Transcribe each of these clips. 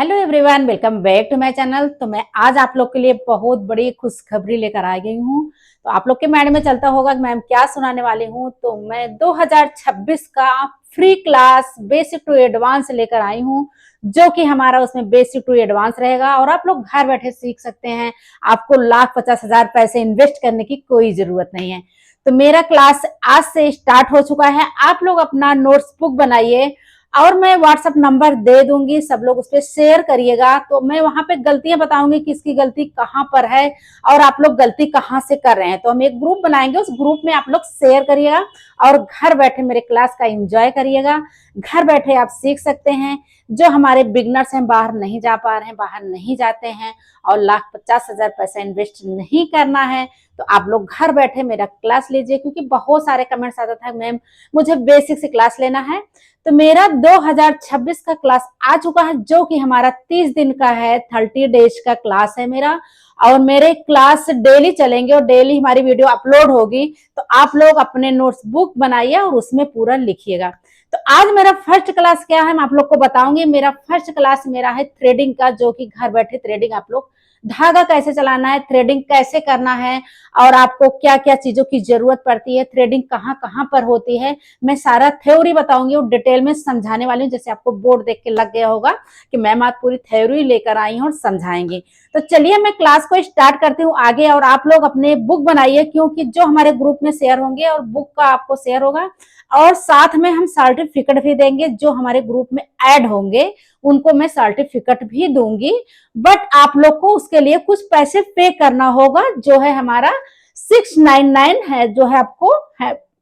Hello everyone, welcome back to my channel. तो मैं आज आप लोग के लिए बहुत बड़ी खुशखबरी लेकर आ गई हूँ। तो आप लोग के माइंड में चलता होगा कि मैम क्या सुनाने वाली हूँ। तो मैं 2026 का free class basic to advance लेकर आई हूँ, जो कि हमारा उसमें बेसिक टू एडवांस रहेगा और आप लोग घर बैठे सीख सकते हैं। आपको 1,50,000 पैसे इन्वेस्ट करने की कोई जरूरत नहीं है। तो मेरा क्लास आज से स्टार्ट हो चुका है। आप लोग अपना नोट्स बुक बनाइए और मैं व्हाट्सएप नंबर दे दूंगी, सब लोग उस पर शेयर करिएगा। तो मैं वहां पे गलतियां बताऊंगी, किसकी गलती कहाँ पर है और आप लोग गलती कहाँ से कर रहे हैं। तो हम एक ग्रुप बनाएंगे, उस ग्रुप में आप लोग शेयर करिएगा और घर बैठे मेरे क्लास का एंजॉय करिएगा। घर बैठे आप सीख सकते हैं। जो हमारे बिगनर्स हैं, बाहर नहीं जा पा रहे हैं, बाहर नहीं जाते हैं और 1,50,000 पैसा इन्वेस्ट नहीं करना है, तो आप लोग घर बैठे मेरा क्लास लीजिए। क्योंकि बहुत सारे कमेंट्स आता था, मैम मुझे बेसिक से क्लास लेना है। तो मेरा 2026 का क्लास आ चुका है, जो कि हमारा 30 दिन का है, 30 डेज का क्लास है मेरा। और मेरे क्लास डेली चलेंगे और डेली हमारी वीडियो अपलोड होगी। तो आप लोग अपने नोट्स बुक बनाइए और उसमें पूरा लिखिएगा। तो आज मेरा फर्स्ट क्लास क्या है मैं आप लोग को बताऊंगी। मेरा फर्स्ट क्लास मेरा है थ्रेडिंग का, जो कि घर बैठे थ्रेडिंग आप लोग धागा कैसे चलाना है, थ्रेडिंग कैसे करना है और आपको क्या क्या चीजों की जरूरत पड़ती है, थ्रेडिंग कहाँ कहाँ पर होती है, मैं सारा थ्योरी बताऊंगी और डिटेल में समझाने वाली हूँ। जैसे आपको बोर्ड देख के लग गया होगा कि मैम आप पूरी थ्योरी लेकर आई हैं और समझाएंगी। तो चलिए मैं क्लास को स्टार्ट करती हूँ आगे। और आप लोग अपने बुक बनाइए, क्योंकि जो हमारे ग्रुप में शेयर होंगे और बुक का आपको शेयर होगा और साथ में हम सर्टिफिकेट भी देंगे। जो हमारे ग्रुप में ऐड होंगे उनको मैं सर्टिफिकेट भी दूंगी, बट आप लोग को उसके लिए कुछ पैसे पे करना होगा, जो है हमारा 699 है, जो है आपको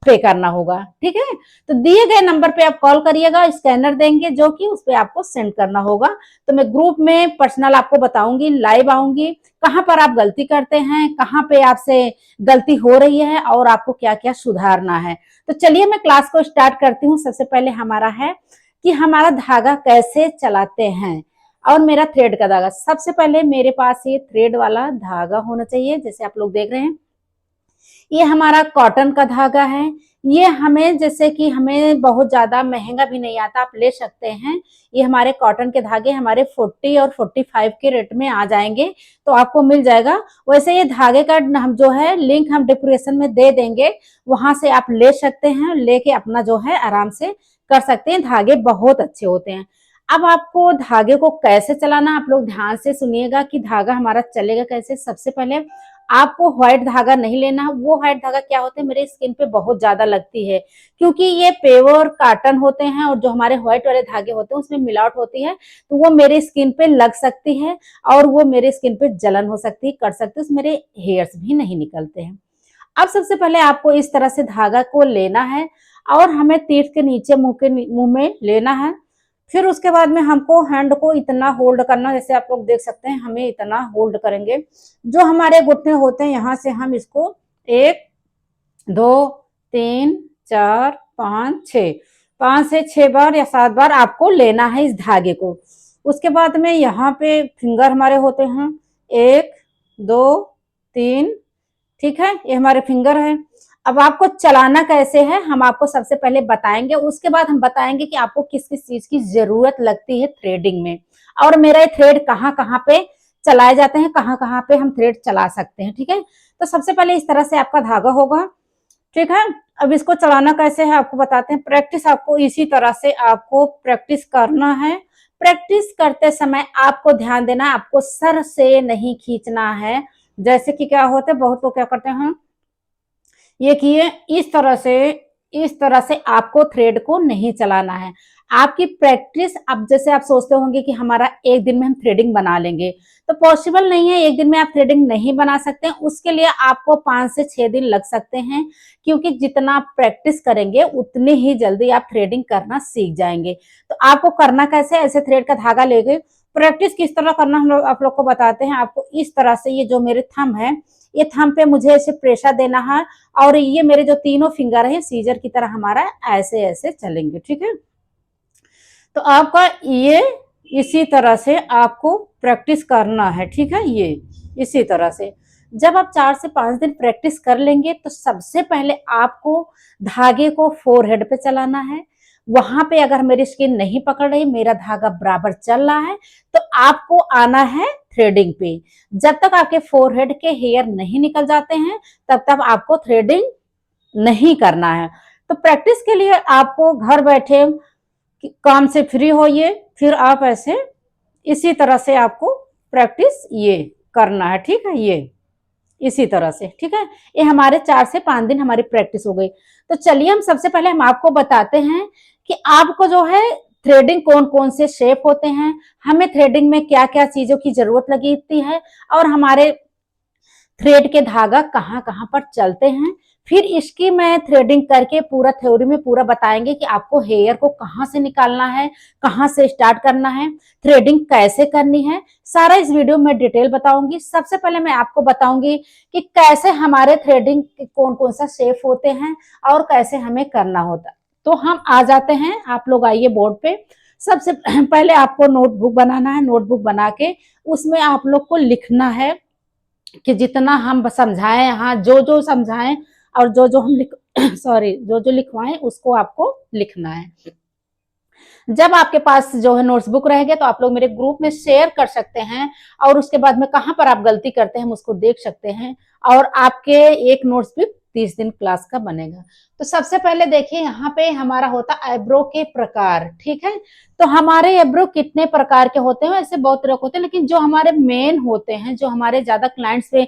पे करना होगा। ठीक है, तो दिए गए नंबर पे आप कॉल करिएगा, स्कैनर देंगे जो कि उस पे आपको सेंड करना होगा। तो मैं ग्रुप में पर्सनल आपको बताऊंगी, लाइव आऊंगी, कहां पर आप गलती करते हैं, कहां पे आपसे गलती हो रही है और आपको क्या क्या सुधारना है। तो चलिए मैं क्लास को स्टार्ट करती हूँ। सबसे पहले हमारा है कि हमारा धागा कैसे चलाते हैं और मेरा थ्रेड का धागा। सबसे पहले मेरे पास ये थ्रेड वाला धागा होना चाहिए। जैसे आप लोग देख रहे हैं, ये हमारा कॉटन का धागा है। ये हमें जैसे कि हमें बहुत ज्यादा महंगा भी नहीं आता, आप ले सकते हैं। ये हमारे कॉटन के धागे हमारे 40 और 45 के रेट में आ जाएंगे, तो आपको मिल जाएगा। वैसे ये धागे का हम जो है लिंक हम डिस्क्रिप्शन में दे देंगे, वहां से आप ले सकते हैं, लेके अपना जो है आराम से कर सकते हैं। धागे बहुत अच्छे होते हैं। अब आपको धागे को कैसे चलाना, आप लोग ध्यान से सुनिएगा कि धागा हमारा चलेगा कैसे। सबसे पहले आपको व्हाइट धागा नहीं लेना है। वो व्हाइट धागा क्या होते हैं, मेरे स्किन पे बहुत ज्यादा लगती है, क्योंकि ये प्योर कॉटन होते हैं और जो हमारे व्हाइट वाले धागे होते हैं उसमें मिलावट होती है, तो वो मेरे स्किन पे लग सकती है और वो मेरे स्किन पे जलन हो सकती है, कर सकती है, उसमें मेरे हेयर्स भी नहीं निकलते हैं। अब सबसे पहले आपको इस तरह से धागा को लेना है और हमें तीर के नीचे मुंह में लेना है। फिर उसके बाद में हमको हैंड को इतना होल्ड करना, जैसे आप लोग देख सकते हैं हमें इतना होल्ड करेंगे। जो हमारे घुटने होते हैं यहाँ से हम इसको 1 2 3 4 5 6 5 से 6 बार या 7 बार आपको लेना है इस धागे को। उसके बाद में यहाँ पे फिंगर हमारे होते हैं 1 2 3, ठीक है, ये हमारे फिंगर है। अब आपको चलाना कैसे है हम आपको सबसे पहले बताएंगे, उसके बाद हम बताएंगे कि आपको किस किस चीज की जरूरत लगती है थ्रेडिंग में और मेरा ये थ्रेड कहाँ कहाँ पे चलाए जाते हैं, कहाँ कहाँ पे हम थ्रेड चला सकते हैं। ठीक है, तो सबसे पहले इस तरह से आपका धागा होगा। ठीक है, अब इसको चलाना कैसे है आपको बताते हैं। प्रैक्टिस आपको इसी तरह से आपको प्रैक्टिस करना है। प्रैक्टिस करते समय आपको ध्यान देना, आपको सर से नहीं खींचना है। जैसे कि क्या होता है, बहुत लोग क्या करते हैं, ये किए इस तरह से आपको थ्रेड को नहीं चलाना है। आपकी प्रैक्टिस, अब जैसे आप सोचते होंगे कि हमारा एक दिन में हम थ्रेडिंग बना लेंगे, तो पॉसिबल नहीं है। एक दिन में आप थ्रेडिंग नहीं बना सकते, उसके लिए आपको 5 से 6 दिन लग सकते हैं, क्योंकि जितना आप प्रैक्टिस करेंगे उतनी ही जल्दी आप थ्रेडिंग करना सीख जाएंगे। तो आपको करना कैसे, ऐसे थ्रेड का धागा लेके प्रैक्टिस किस तरह करना हम लोग आप लोग को बताते हैं। आपको इस तरह से, ये जो मेरे थंब है, ये थंब पे मुझे ऐसे प्रेशर देना है और ये मेरे जो तीनों फिंगर है सीजर की तरह हमारा ऐसे ऐसे चलेंगे। ठीक है, तो आपका ये इसी तरह से आपको प्रैक्टिस करना है। ठीक है, ये इसी तरह से जब आप 4 से 5 दिन प्रैक्टिस कर लेंगे, तो सबसे पहले आपको धागे को फोरहेड पे चलाना है। वहां पे अगर मेरी स्किन नहीं पकड़ रही, मेरा धागा बराबर चल रहा है, तो आपको आना है थ्रेडिंग पे। जब तक आपके फोरहेड के हेयर नहीं निकल जाते हैं तब तक आपको थ्रेडिंग नहीं करना है। तो प्रैक्टिस के लिए आपको घर बैठे काम से फ्री होइए, फिर आप ऐसे इसी तरह से आपको प्रैक्टिस ये करना है, ठीक है। ये इसी तरह से, ठीक है। ये हमारे 4 से 5 दिन हमारी प्रैक्टिस हो गई। तो चलिए हम सबसे पहले हम आपको बताते हैं कि आपको जो है थ्रेडिंग कौन कौन से शेप होते हैं, हमें थ्रेडिंग में क्या क्या चीजों की जरूरत लगती है, और हमारे थ्रेड के धागा कहाँ कहाँ पर चलते हैं। फिर इसकी मैं थ्रेडिंग करके पूरा थ्योरी में पूरा बताएंगे कि आपको हेयर को कहाँ से निकालना है, कहाँ से स्टार्ट करना है, थ्रेडिंग कैसे करनी है, सारा इस वीडियो में डिटेल बताऊंगी। सबसे पहले मैं आपको बताऊंगी कि कैसे हमारे थ्रेडिंग कौन कौन सा शेप होते हैं और कैसे हमें करना होता है। तो हम आ जाते हैं, आप लोग आइए बोर्ड पे। सबसे पहले आपको नोटबुक बनाना है। नोटबुक बना के उसमें आप लोग को लिखना है कि जितना हम समझाएं, यहाँ जो जो समझाएं और जो जो हम सॉरी जो जो लिखवाएं उसको आपको लिखना है। जब आपके पास जो है नोट्सबुक रहेगा तो आप लोग मेरे ग्रुप में शेयर कर सकते हैं, और उसके बाद में कहाँ पर आप गलती करते हैं हम उसको देख सकते हैं, और आपके एक नोट्स भी 30 दिन क्लास का बनेगा। तो सबसे पहले देखिए यहाँ पे हमारा होता आईब्रो के प्रकार, ठीक है। तो हमारे आईब्रो कितने प्रकार के होते हैं, ऐसे बहुत तरह के होते हैं, लेकिन जो हमारे मेन होते हैं, जो हमारे ज्यादा क्लाइंट्स पे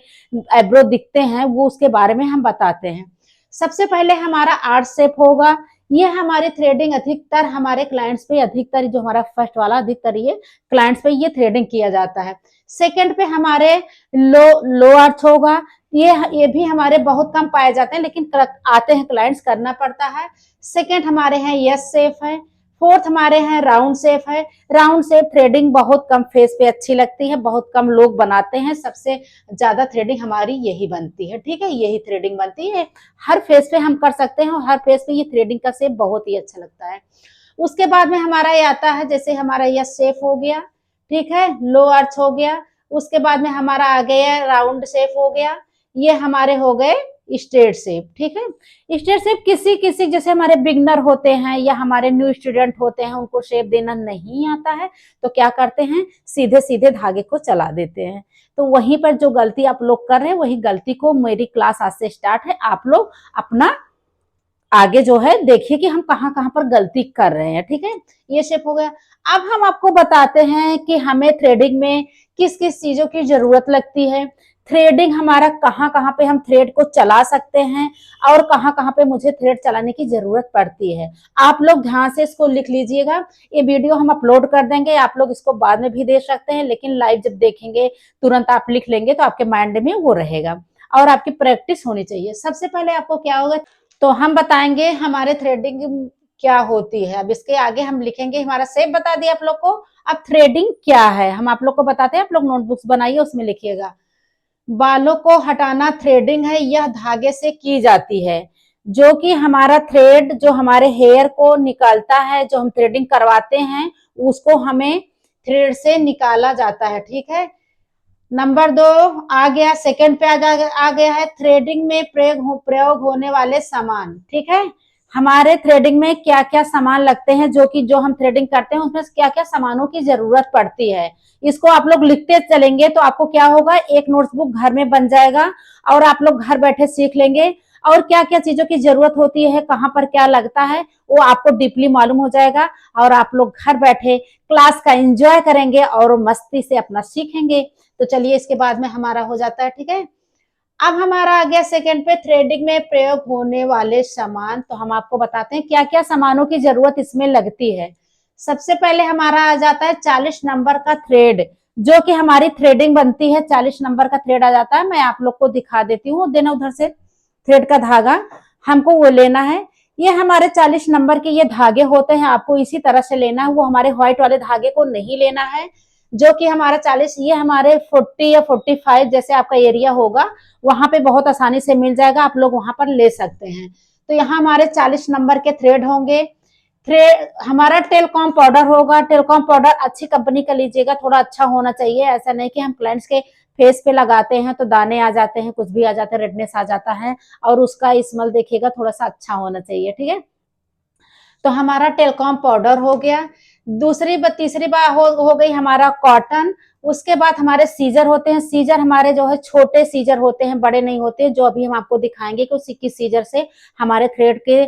आईब्रो दिखते हैं, वो उसके बारे में हम बताते हैं। सबसे पहले हमारा आर्ट शेप होगा। ये हमारे थ्रेडिंग अधिकतर हमारे क्लाइंट्स पे, अधिकतर जो हमारा फर्स्ट वाला अधिकतर ये क्लाइंट्स पे ये थ्रेडिंग किया जाता है। सेकंड पे हमारे लो आर्च होगा। ये भी हमारे बहुत कम पाए जाते हैं, लेकिन आते हैं क्लाइंट्स, करना पड़ता है। सेकंड हमारे हैं यस शेप है। फोर्थ हमारे हैं राउंड शेप है। राउंड शेप थ्रेडिंग बहुत कम फेस पे अच्छी लगती है, बहुत कम लोग बनाते हैं, सबसे ज्यादा थ्रेडिंग हमारी यही बनती है, ठीक है। यही थ्रेडिंग बनती है, हर फेस पे हम कर सकते हैं, और हर फेस पे ये थ्रेडिंग का शेप बहुत ही अच्छा लगता है। उसके बाद में हमारा ये आता है, जैसे हमारा यह शेप हो गया, ठीक है, लो आर्च हो गया। उसके बाद में हमारा आ गया राउंड शेप हो गया। ये हमारे हो गए स्ट्रेट शेप, ठीक है। स्ट्रेट शेप किसी किसी जैसे हमारे बिगनर होते हैं या हमारे न्यू स्टूडेंट होते हैं, उनको शेप देना नहीं आता है, तो क्या करते हैं, सीधे सीधे धागे को चला देते हैं। तो वहीं पर जो गलती आप लोग कर रहे हैं, वही गलती को मेरी क्लास आज से स्टार्ट है, आप लोग अपना आगे जो है देखिए कि हम कहाँ कहाँ पर गलती कर रहे हैं, ठीक है। ये शेप हो गया। अब हम आपको बताते हैं कि हमें थ्रेडिंग में किस किस चीजों की जरूरत लगती है, थ्रेडिंग हमारा कहाँ कहाँ पे हम थ्रेड को चला सकते हैं, और कहाँ कहाँ पे मुझे थ्रेड चलाने की जरूरत पड़ती है। आप लोग ध्यान से इसको लिख लीजिएगा। ये वीडियो हम अपलोड कर देंगे, आप लोग इसको बाद में भी देख सकते हैं, लेकिन लाइव जब देखेंगे तुरंत आप लिख लेंगे तो आपके माइंड में वो रहेगा, और आपकी प्रैक्टिस होनी चाहिए। सबसे पहले आपको क्या होगा, तो हम बताएंगे हमारे थ्रेडिंग क्या होती है। अब इसके आगे हम लिखेंगे, हमारा शेप बता दिया आप लोग को। अब थ्रेडिंग क्या है हम आप लोग को बताते हैं, आप लोग नोटबुक्स बनाइए, उसमें लिखिएगा। बालों को हटाना थ्रेडिंग है, यह धागे से की जाती है। जो कि हमारा थ्रेड जो हमारे हेयर को निकालता है, जो हम थ्रेडिंग करवाते हैं, उसको हमें थ्रेड से निकाला जाता है, ठीक है। नंबर 2 आ गया, सेकंड पे आ गया है थ्रेडिंग में प्रयोग होने वाले सामान, ठीक है। हमारे थ्रेडिंग में क्या क्या सामान लगते हैं, जो कि जो हम थ्रेडिंग करते हैं उसमें क्या क्या सामानों की जरूरत पड़ती है, इसको आप लोग लिखते चलेंगे तो आपको क्या होगा, एक नोटबुक घर में बन जाएगा, और आप लोग घर बैठे सीख लेंगे, और क्या क्या चीजों की जरूरत होती है, कहाँ पर क्या लगता है, वो आपको डीपली मालूम हो जाएगा, और आप लोग घर बैठे क्लास का एंजॉय करेंगे और मस्ती से अपना सीखेंगे। तो चलिए इसके बाद में हमारा हो जाता है, ठीक है। अब हमारा आ गया सेकंड पे थ्रेडिंग में प्रयोग होने वाले सामान। तो हम आपको बताते हैं क्या क्या सामानों की जरूरत इसमें लगती है। सबसे पहले हमारा आ जाता है 40 नंबर का थ्रेड, जो कि हमारी थ्रेडिंग बनती है, 40 नंबर का थ्रेड आ जाता है। मैं आप लोग को दिखा देती हूँ, देना उधर से थ्रेड का धागा हमको वो लेना है। ये हमारे 40 नंबर के ये धागे होते हैं, आपको इसी तरह से लेना है, वो हमारे व्हाइट वाले धागे को नहीं लेना है। जो कि हमारा 40, ये हमारे 40 या 45 जैसे आपका एरिया होगा, वहां पे बहुत आसानी से मिल जाएगा, आप लोग वहां पर ले सकते हैं। तो यहाँ हमारे 40 नंबर के थ्रेड होंगे। थ्रेड हमारा टेलकॉम पाउडर होगा। टेलकॉम पाउडर अच्छी कंपनी का लीजिएगा, थोड़ा अच्छा होना चाहिए, ऐसा नहीं कि हम क्लाइंट्स के फेस पे लगाते हैं तो दाने आ जाते हैं, कुछ भी आ जाता है, रेडनेस आ जाता है, और उसका स्मेल देखिएगा, थोड़ा सा अच्छा होना चाहिए, ठीक है। तो हमारा टेलकॉम पाउडर हो गया। तीसरी बार हो गई हमारा कॉटन। उसके बाद हमारे सीजर होते हैं। सीजर हमारे जो है छोटे सीजर होते हैं, बड़े नहीं होते, जो अभी हम आपको दिखाएंगे कि उसी की सीजर से हमारे थ्रेड के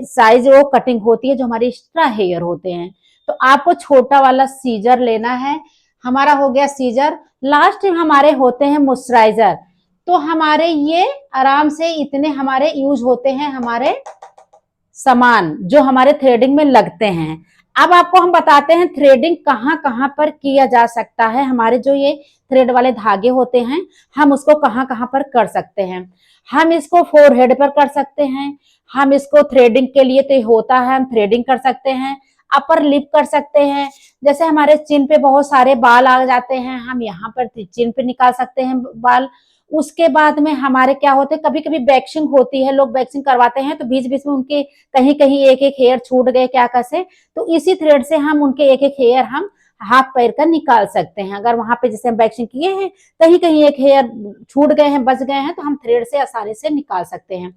साइज वो कटिंग होती है, जो हमारे एक्स्ट्रा हेयर होते हैं। तो आपको छोटा वाला सीजर लेना है। हमारा हो गया सीजर। लास्ट में हमारे होते हैं मॉइस्चराइजर। तो हमारे ये आराम से इतने हमारे यूज होते हैं हमारे सामान जो हमारे थ्रेडिंग में लगते हैं। अब आपको हम बताते हैं थ्रेडिंग कहाँ कहाँ पर किया जा सकता है। हमारे जो ये थ्रेड वाले धागे होते हैं, हम उसको कहाँ कहाँ पर कर सकते हैं। हम इसको फोरहेड पर कर सकते हैं। हम इसको थ्रेडिंग के लिए तो होता है, हम थ्रेडिंग कर सकते हैं। अपर लिप कर सकते हैं। जैसे हमारे चिन पे बहुत सारे बाल आ जाते हैं, हम यहाँ पर चिन पे निकाल सकते हैं बाल। उसके बाद में हमारे क्या होते हैं, कभी कभी वैक्सिंग होती है, लोग वैक्सिंग करवाते हैं तो बीच बीच में उनके कहीं कहीं एक एक हेयर छूट गए क्या कैसे, तो इसी थ्रेड से हम उनके एक एक हेयर हम हाथ पैर का निकाल सकते हैं। अगर वहां पे जैसे हम वैक्सिंग किए हैं, कहीं कहीं एक हेयर छूट गए हैं, बच गए हैं, तो हम थ्रेड से आसानी से निकाल सकते हैं।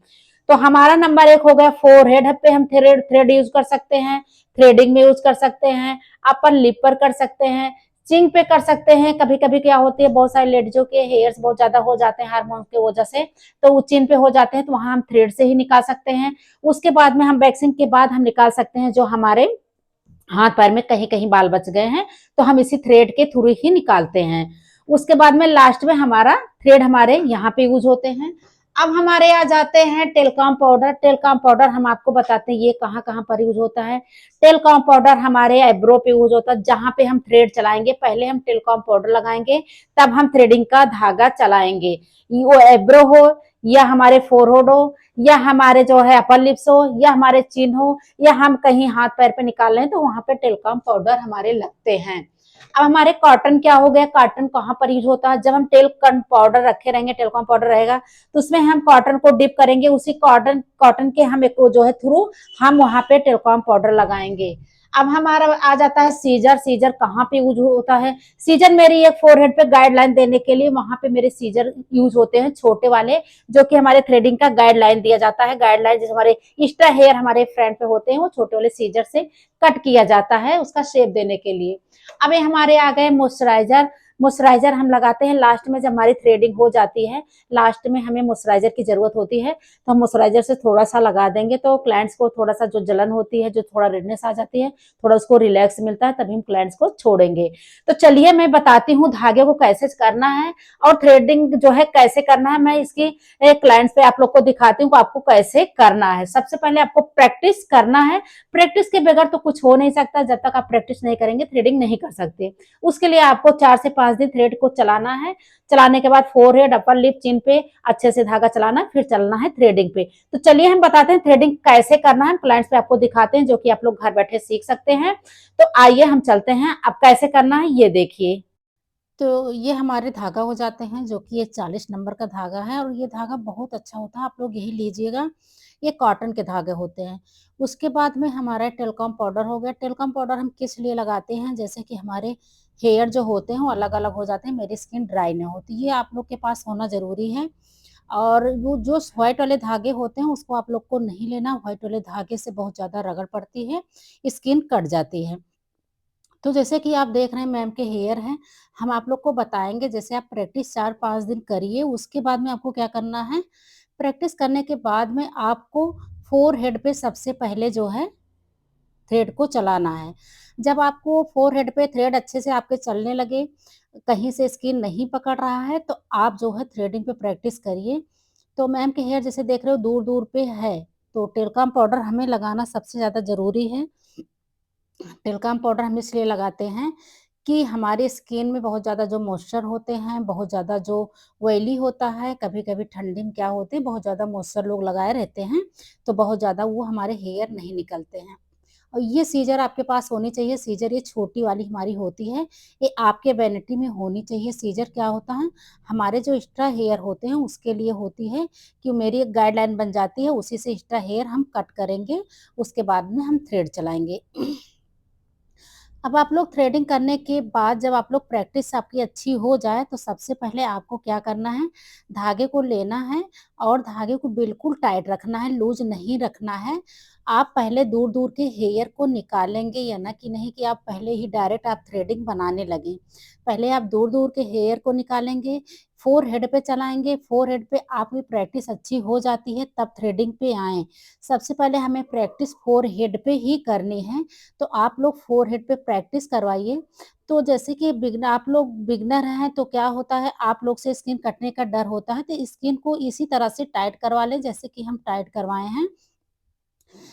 तो हमारा नंबर 1 हो गया फोरहेड पे हम थ्रेड थ्रेड यूज कर सकते हैं, थ्रेडिंग में यूज कर सकते हैं। अपर लिप पर कर सकते हैं, चिंग पे कर सकते हैं। कभी कभी क्या होती है, बहुत सारे लेडीजों के हेयर्स बहुत ज्यादा हो जाते हैं हार्मोन की वजह से, तो वो चिन पे हो जाते हैं, तो वहां हम थ्रेड से ही निकाल सकते हैं। उसके बाद में हम वैक्सिंग के बाद हम निकाल सकते हैं जो हमारे हाथ पैर में कहीं कहीं बाल बच गए हैं, तो हम इसी थ्रेड के थ्रू ही निकालते हैं। उसके बाद में लास्ट में हमारा थ्रेड हमारे यहाँ पे यूज होते हैं। अब हमारे आ जाते हैं टेलकॉम पाउडर। टेलकॉम पाउडर हम आपको बताते हैं ये कहाँ कहाँ पर यूज होता है। टेलकॉम पाउडर हमारे आईब्रो पे यूज होता है, जहां पे हम थ्रेड चलाएंगे पहले हम टेलकॉम पाउडर लगाएंगे, तब हम थ्रेडिंग का धागा चलाएंगे। वो आईब्रो हो या हमारे फोरहेड हो या हमारे जो है अपर लिप्स हो या हमारे चिन हो या हम कहीं हाथ पैर पे निकाल रहे हैं, तो वहां पे टेलकॉम पाउडर हमारे लगते हैं। अब हमारे कॉटन क्या हो गया, कॉटन कहाँ पर यूज होता है, जब हम टेलकॉम पाउडर रखे रहेंगे, टेलकॉम पाउडर रहेगा तो उसमें हम कॉटन को डिप करेंगे, उसी कॉटन कॉटन के हम एक जो है थ्रू हम वहां पे टेलकॉम पाउडर लगाएंगे। अब हमारा आ जाता है सीजर। सीजर कहाँ पे यूज होता है, सीजर मेरी एक फोरहेड पे गाइडलाइन देने के लिए वहां पे मेरे सीजर यूज होते हैं, छोटे वाले, जो कि हमारे थ्रेडिंग का गाइडलाइन दिया जाता है। गाइडलाइन जैसे हमारे एक्स्ट्रा हेयर हमारे फ्रंट पे होते हैं, वो छोटे वाले सीजर से कट किया जाता है उसका शेप देने के लिए। अब ये हमारे आ गए मॉइस्चराइजर। मॉइस्चराइजर हम लगाते हैं लास्ट में, जब हमारी थ्रेडिंग हो जाती है लास्ट में हमें मॉइस्चराइजर की जरूरत होती है, तो हम मॉइस्चराइजर से थोड़ा सा लगा देंगे, तो क्लाइंट्स को थोड़ा सा जो जलन होती है, जो थोड़ा रेडनेस आ जाती है, थोड़ा उसको रिलैक्स मिलता है, तभी हम क्लाइंट्स को छोड़ेंगे। तो चलिए मैं बताती हूँ धागे को कैसे करना है और थ्रेडिंग जो है कैसे करना है। मैं इसकी क्लाइंट्स पे आप लोग को दिखाती हूँ आपको कैसे करना है। सबसे पहले आपको प्रैक्टिस करना है। प्रैक्टिस के बगैर तो कुछ हो नहीं सकता, जब तक आप प्रैक्टिस नहीं करेंगे थ्रेडिंग नहीं कर सकते। उसके लिए आपको 4 से 5 दिन थ्रेड को चलाना है। चलाने के बाद फोरहेड अपर लिप चिन पे अच्छे से धागा चलाना, फिर चलना है थ्रेडिंग पे। तो चलिए हम बताते हैं थ्रेडिंग कैसे करना है, क्लाइंट्स पे आपको दिखाते हैं, जो कि आप लोग घर बैठे सीख सकते हैं। तो आइए हम चलते हैं, अब कैसे करना है ये देखिए। तो ये हमारे धागा हो जाते हैं, जो कि ये 40 नंबर का धागा है और ये धागा बहुत अच्छा होता है, आप लोग यही लीजिएगा। ये कॉटन के धागे होते हैं। उसके बाद में हमारा टेलकॉम पाउडर हो गया। टेलकॉम पाउडर हम किस लिए लगाते हैं, जैसे कि हमारे हेयर जो होते हैं वो अलग अलग हो जाते हैं, मेरी स्किन ड्राई नहीं होती, ये आप लोग के पास होना जरूरी है। और वो जो व्हाइट वाले धागे होते हैं उसको आप लोग को नहीं लेना, व्हाइट वाले धागे से बहुत ज्यादा रगड़ पड़ती है, स्किन कट जाती है। तो जैसे कि आप देख रहे हैं मैम के हेयर हैं, हम आप लोग को बताएंगे। जैसे आप प्रैक्टिस 4-5 दिन करिए, उसके बाद में आपको क्या करना है, प्रैक्टिस करने के बाद में आपको फोरहेड पे सबसे पहले जो है थ्रेड को चलाना है। जब आपको फोरहेड पे थ्रेड अच्छे से आपके चलने लगे, कहीं से स्किन नहीं पकड़ रहा है, तो आप जो है थ्रेडिंग पे प्रैक्टिस करिए। तो मैम के हेयर जैसे देख रहे हो दूर दूर पे है, तो टेलकॉम पाउडर हमें लगाना सबसे ज्यादा जरूरी है। टेलकॉम पाउडर हम इसलिए लगाते हैं कि हमारे स्किन में बहुत ज़्यादा जो मॉइस्चर होते हैं, बहुत ज़्यादा जो ऑयली होता है, कभी कभी ठंडी में क्या होते हैं बहुत ज़्यादा मॉइस्चर लोग लगाए रहते हैं, तो बहुत ज़्यादा वो हमारे हेयर नहीं निकलते हैं। और ये सीजर आपके पास होनी चाहिए। सीजर ये छोटी वाली हमारी होती है, ये आपके वैनिटी में होनी चाहिए। सीजर क्या होता है, हमारे जो एक्स्ट्रा हेयर होते हैं उसके लिए होती है, कि मेरी एक गाइडलाइन बन जाती है, उसी से एक्स्ट्रा हेयर हम कट करेंगे, उसके बाद में हम थ्रेड चलाएंगे। अब आप लोग थ्रेडिंग करने के बाद जब आप लोग प्रैक्टिस आपकी अच्छी हो जाए, तो सबसे पहले आपको क्या करना है, धागे को लेना है और धागे को बिल्कुल टाइट रखना है, लूज नहीं रखना है। आप पहले दूर-दूर के हेयर को निकालेंगे या ना कि नहीं कि आप पहले ही डायरेक्ट आप थ्रेडिंग बनाने लगें। पहले आप दूर-दूर के हेयर को निकालेंगे, फ़ोरहेड पे चलाएँगे, फ़ोरहेड पे आपकी प्रैक्टिस अच्छी हो जाती है तब थ्रेडिंग पे आएँ। सबसे पहले हमें प्रैक्टिस फ़ोरहेड पे ही करनी है, तो आप लोग फ़ोरहेड पे प्रैक्टिस करवाइए। तो जैसे कि आप लोग बिगिनर हैं तो क्या होता है आप लोग से स्किन कटने का डर होता है, तो स्किन को इसी तरह से टाइट करवा लें जैसे कि हम टाइट करवाए हैं।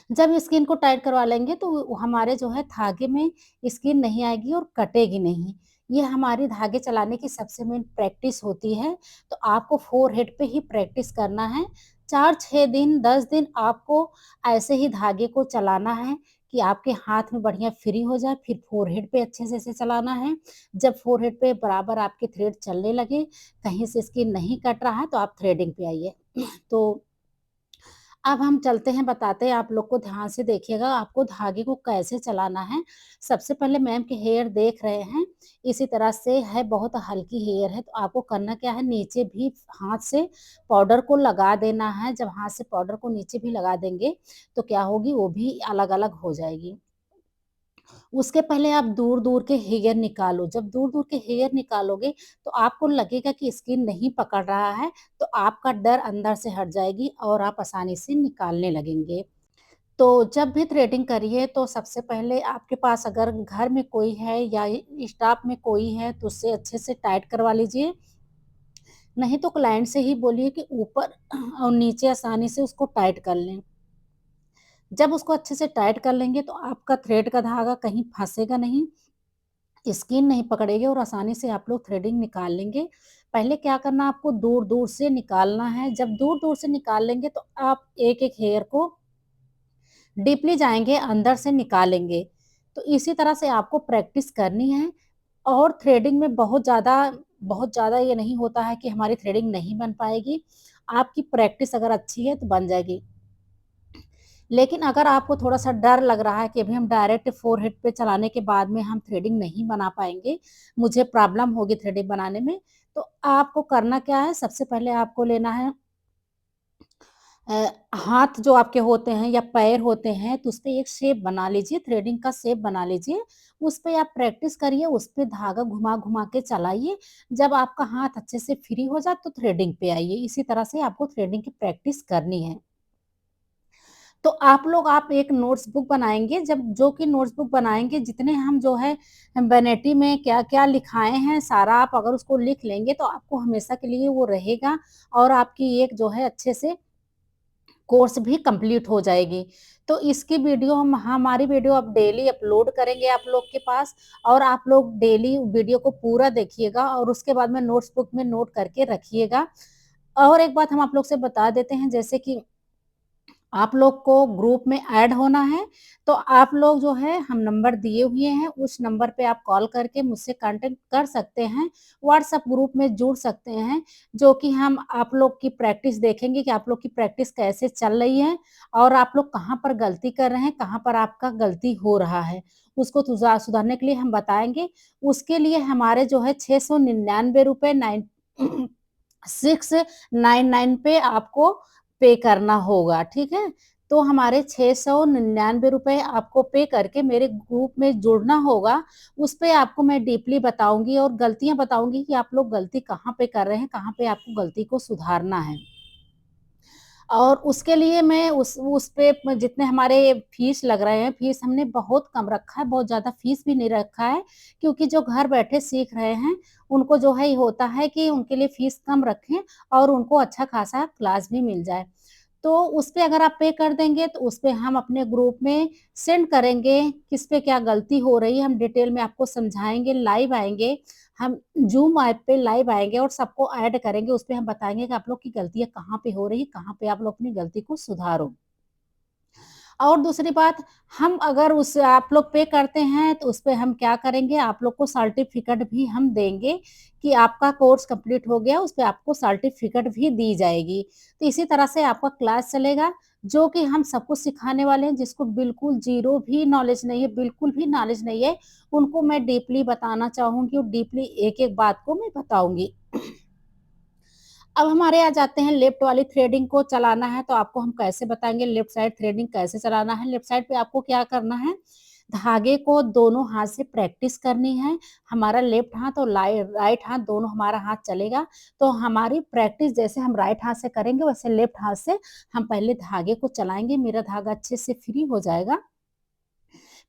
जब स्किन को टाइट करवा लेंगे तो हमारे जो है धागे में स्किन नहीं आएगी और कटेगी नहीं। ये हमारी धागे चलाने की सबसे मेन प्रैक्टिस होती है, तो आपको फ़ोरहेड पे ही प्रैक्टिस करना है। 4-6 दिन, 10 दिन आपको ऐसे ही धागे को चलाना है कि आपके हाथ में बढ़िया फ्री हो जाए, फिर फ़ोरहेड पे अच्छे से इसे चलाना है। जब फ़ोरहेड पे बराबर आपके थ्रेड चलने लगे, कहीं से स्किन नहीं कट रहा है, तो आप थ्रेडिंग पे आइए। तो अब हम चलते हैं बताते हैं आप लोग को ध्यान से देखिएगा आपको धागे को कैसे चलाना है। सबसे पहले मैम के हेयर देख रहे हैं, इसी तरह से है बहुत हल्की हेयर है तो आपको करना क्या है नीचे भी हाथ से पाउडर को लगा देना है। जब हाथ से पाउडर को नीचे भी लगा देंगे तो क्या होगी वो भी अलग-अलग हो जाएगी। उसके पहले आप दूर-दूर के हेयर निकालो, जब दूर-दूर के हेयर निकालोगे तो आपको लगेगा कि स्किन नहीं पकड़ रहा है, तो आपका डर अंदर से हट जाएगी और आप आसानी से निकालने लगेंगे। तो जब भी थ्रेडिंग करिए तो सबसे पहले आपके पास अगर घर में कोई है या स्टाफ में कोई है तो उससे अच्छे से टाइट करवा लीजिए। नहीं तो क्लाइंट से ही बोलिए कि ऊपर और नीचे आसानी से उसको टाइट कर लें। जब उसको अच्छे से टाइट कर लेंगे तो आपका थ्रेड का धागा कहीं फँसेगा नहीं, स्किन नहीं पकड़ेगी और आसानी से आप लोग थ्रेडिंग निकाल लेंगे। पहले क्या करना आपको दूर-दूर से निकालना है, जब दूर-दूर से निकाल लेंगे तो आप एक-एक हेयर को डीपली जाएँगे, अंदर से निकालेंगे। तो इसी तरह से आपको प्रैक्टिस करनी है और थ्रेडिंग में बहुत ज़्यादा ये नहीं होता है कि हमारी थ्रेडिंग नहीं बन पाएगी। आपकी प्रैक्टिस अगर अच्छी है तो बन जाएगी। लेकिन अगर आपको थोड़ा-सा डर लग रहा है कि अभी हम डायरेक्ट फ़ोरहेड पे चलाने के बाद में हम थ्रेडिंग नहीं बना पाएँगे, मुझे प्रॉब्लम होगी थ्रेडिंग बनाने में, तो आपको करना क्या है, सबसे पहले आपको लेना है अ, हाथ जो आपके होते हैं या पैर होते हैं, तो उसपे एक शेप बना लीजिए, थ्रेडिंग का शेप बना लीजिए। उसपे आप प्रैक्टिस करिए, उसपे धागा घुमा-घुमा के चलाइए। जब आपका हाथ अच्छे से फ्री हो जाए, तो थ्रेडिंग पे आइए। इसी तरह से आपको थ्रेडिंग की प्रैक्टिस करनी है। तो आप एक नोट्स बुक बनाएँगे, जब जो कि नोट्स बुक बनाएँगे, जितने हम जो है वैनिटी में क्या-क्या लिखाए हैं, सारा आप अगर उसको लिख लेंगे, तो आपको हमेशा के लिए वो रहेगा और आपकी एक जो है अच्छे से कोर्स भी कंप्लीट हो जाएगी। तो इसकी वीडियो हमारी वीडियो अब डेली अपलोड करेंगे आप लोग के पास और आप लोग डेली वीडियो को पूरा देखिएगा और उसके बाद में नोट्स बुक में नोट करके रखिएगा। और एक बात हम आप लोग से बता देते हैं जैसे कि आप लोग को ग्रुप में ऐड होना है, तो आप लोग जो है हम नंबर दिए हुए हैं, उस नंबर पे आप कॉल करके मुझसे कॉन्टैक्ट कर सकते हैं। व्हाट्सएप ग्रुप में जुड़ सकते हैं, जो कि हम आप लोग की प्रैक्टिस देखेंगे कि आप लोग की प्रैक्टिस कैसे चल रही है और आप लोग कहाँ पर गलती कर रहे हैं, कहाँ पर आपका गलती हो रहा है। उसको सुधारने के लिए हम बताएँगे। उसके लिए हमारे जो है ₹699 नाइन 699 पे आपको पे करना होगा, ठीक है? तो हमारे ₹699 आपको पे करके मेरे ग्रुप में जुड़ना होगा, उसपे आपको मैं डीपली बताऊँगी और गलतियाँ बताऊँगी कि आप लोग गलती कहाँ पे कर रहे हैं, कहाँ पे आपको गलती को सुधारना है। और उसके लिए मैं उस पे जितने हमारे फीस लग रहे हैं, फीस हमने बहुत कम रखा है, बहुत ज़्यादा फीस भी नहीं रखा है, क्योंकि जो घर बैठे सीख रहे हैं, उनको जो है ये होता है कि उनके लिए फीस कम रखें और उनको अच्छा खासा क्लास भी मिल जाए। तो उसपे अगर आप पे कर देंगे, तो उसपे हम अपने ग्रुप में सेंड करेंगे, किस पे क्या गलती हो रही है, हम डिटेल में आपको समझाएँगे, लाइव आएँगे। हम ज़ूम ऐप पे लाइव आएँगे और सबको ऐड करेंगे, उसपे हम बताएँगे कि आप लोग की गलतियाँ कहाँ पे हो रही है, कहाँ पे आप लोग अपनी गलती को सुधारो। और दूसरी बात, हम अगर उस आप लोग पे करते हैं, तो उसपे हम क्या करेंगे, आप लोग को सर्टिफ़िकेट भी हम देंगे कि आपका कोर्स कंप्लीट हो गया, उसपे आपको सर्टिफ़िकेट भी दी जाएगी। तो इसी तरह से आपका क्लास चलेगा, जो कि हम सबको सिखाने वाले हैं, जिसको बिल्कुल ज़ीरो भी नॉलेज नहीं है, बिल्कुल भी नॉलेज नहीं है, उनको मैं डीपली बताना चाहूँगी और डीपली एक-एक बात को मैं बताऊँगी। अब हमारे आ जाते हैं लेफ्ट वाली थ्रेडिंग को चलाना है, तो आपको हम कैसे बताएँगे लेफ्ट साइड थ्रेडिंग कैसे चलाना है। लेफ्ट साइड पे आपको क्या करना है, धागे को दोनों हाथ से प्रैक्टिस करनी है। हमारा लेफ्ट हाथ और राइट हाथ दोनों हमारा हाथ चलेगा, तो हमारी प्रैक्टिस जैसे हम राइट हाथ से करेंगे वैसे लेफ्ट हाथ से हम पहले धागे को चलाएँगे। मेरा धागा अच्छे से फ्री हो जाएगा।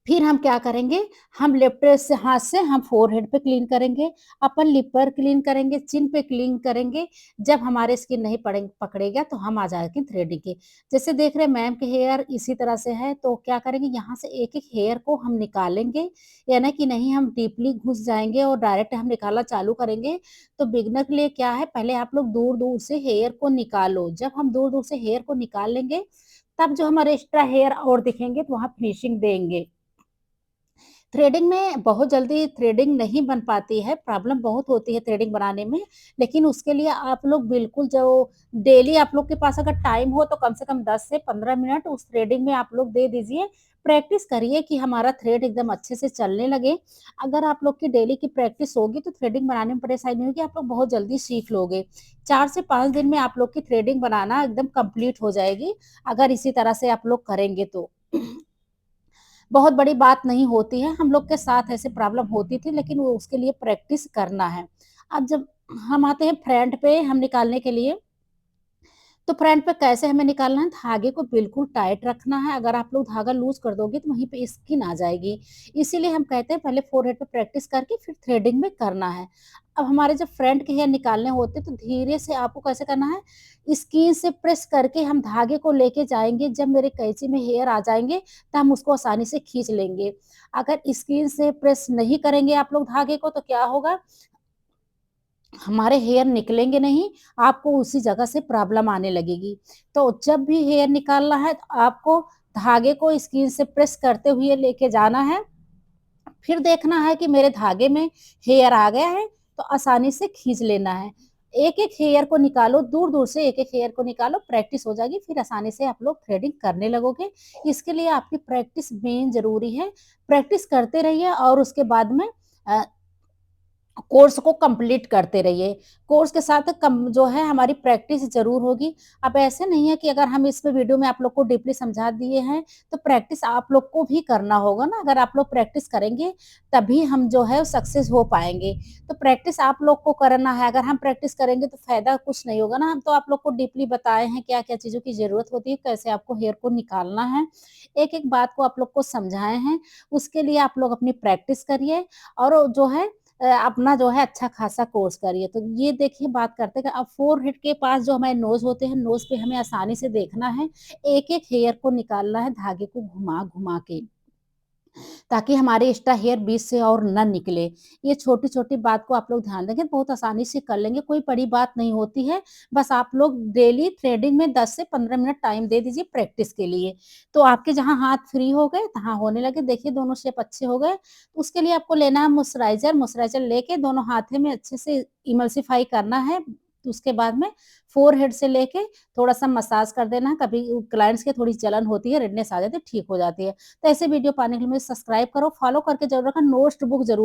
फिर हम क्या करेंगे, हम लेफ्ट से हाथ से हम फोरहेड पे क्लीन करेंगे, अपर लिप पर क्लीन करेंगे, चिन पे क्लीन करेंगे। जब हमारे स्किन नहीं पकड़ेगा तो हम आ जाएँगे थ्रेडिंग के। जैसे देख रहे हैं मैम के हेयर इसी तरह से है, तो क्या करेंगे यहाँ से एक-एक हेयर को हम निकालेंगे, यानी कि नहीं हम डीपली घुस जाएँगे और डायरेक्ट हम निकालना चालू करेंगे। तो बिगिनर के लिए क्या है, पहले आप लोग दूर-दूर से हेयर को निकालो। जब हम दूर-दूर से हेयर को निकाल लेंगे, तब जो हमारे एक्स्ट्रा हेयर और दिखेंगे तो वहाँ फिनिशिंग देंगे। थ्रेडिंग में बहुत जल्दी थ्रेडिंग नहीं बन पाती है, प्रॉब्लम बहुत होती है थ्रेडिंग बनाने में, लेकिन उसके लिए आप लोग बिल्कुल जो डेली आप लोग के पास अगर टाइम हो तो कम से कम 10 से 15 मिनट उस थ्रेडिंग में आप लोग दे दीजिए। प्रैक्टिस करिए कि हमारा थ्रेड एकदम अच्छे से चलने लगे। अगर आप लोग की डेली की प्रैक्टिस होगी तो थ्रेडिंग बनाने में परेशानी नहीं होगी, आप लोग बहुत जल्दी सीख लोगे। 4 से 5 दिन में आप लोग की थ्रेडिंग बनाना एकदम कंप्लीट हो जाएगी, अगर इसी तरह से आप लोग करेंगे तो। बहुत बड़ी बात नहीं होती है, हम लोग के साथ ऐसे प्रॉब्लम होती थी लेकिन वो उसके लिए प्रैक्टिस करना है। अब जब हम आते हैं फ्रंट पे हम निकालने के लिए, तो फ्रंट पे कैसे हमें निकालना है, धागे को बिल्कुल टाइट रखना है, अगर आप लोग धागा लूज़ कर दोगे तो वहीं पे स्किन आ जाएगी। इसीलिए हम कहते हैं पहले फोरहेड पे प्रैक्टिस करके फिर थ्रेडिंग में करना है। अब हमारे जब फ्रंट के हेयर निकालने होते हैं तो धीरे से आपको कैसे करना है, स्किन से प्रेस करके हम धागे को लेके जाएँगे, जब मेरे कैंची में हेयर आ जाएँगे, तो हम उसको आसानी से खींच लेंगे। अगर स्किन से प्रेस नहीं करेंगे आप लोग धागे को तो क्या होगा, हमारे हेयर निकलेंगे नहीं, आपको उसी जगह से प्रॉब्लम आने लगेगी। तो जब भी हेयर निकालना है तो आपको धागे को स्किन से प्रेस करते हुए लेके जाना है, फिर देखना है कि मेरे धागे में हेयर आ गया है, तो आसानी से खींच लेना है। एक-एक हेयर को निकालो, दूर-दूर से एक-एक हेयर को निकालो, प्रैक्टिस हो जाएगी, फिर आसानी से आप लोग थ्रेडिंग करने लगोगे। इसके लिए आपकी प्रैक्टिस मेन ज़रूरी है, प्रैक्टिस करते रहिए और उसके बाद में अ, कोर्स को कंप्लीट करते रहिए। कोर्स के साथ कम जो है हमारी प्रैक्टिस ज़रूर होगी। अब ऐसे नहीं है कि अगर हम इसमें वीडियो में आप लोग को डीपली समझा दिए हैं, तो प्रैक्टिस आप लोग को भी करना होगा ना। अगर आप लोग प्रैक्टिस करेंगे, तभी हम जो है सक्सेस हो पाएँगे। तो प्रैक्टिस आप लोग को करना है, अगर हम प्रैक्टिस करेंगे तो फ़ायदा कुछ नहीं होगा ना। हम तो आप लोग को डीपली बताए हैं क्या-क्या चीज़ों की ज़रूरत होती है, कैसे आपको हेयर को निकालना है। एक-एक बात को आप लोग को समझाए हैं, उसके लिए आप लोग अपनी प्रैक्टिस करिए और जो है अपना जो है अच्छा खासा कोर्स करिए। तो ये देखिए बात करते हैं कि अब फोरहेड के पास जो हमारे नोज़ होते हैं, नोज़ पे हमें आसानी से देखना है, एक-एक हेयर को निकालना है धागे को घुमा-घुमा के। ताकि हमारे एक्स्ट्रा हेयर बीच से और ना निकले। ये छोटी-छोटी बात को आप लोग ध्यान देंगे, बहुत आसानी से कर लेंगे, कोई बड़ी बात नहीं होती है। बस आप लोग डेली थ्रेडिंग में 10 से 15 मिनट टाइम दे दीजिए प्रैक्टिस के लिए। तो आपके जहाँ हाथ फ्री हो गए, तहाँ होने लगे, देखिए दोनों शेप अच्छे हो गए। उसके लिए आपको लेना है मॉइस्चराइज़र, मॉइस्चराइज़र लेके दोनों हाथों में अच्छे से इमल्सिफ़ाई करना है। उसके बाद में फोरहेड से लेके थोड़ा-सा मसाज कर देना है, कभी क्लाइंट्स की थोड़ी जलन होती है, रेडनेस आ जाती है, ठीक हो जाती है। तो ऐसे वीडियो पाने के लिए मुझे सब्सक्राइब करो, फॉलो करके ज़रूर रखना, नोट्स बुक ज़रूर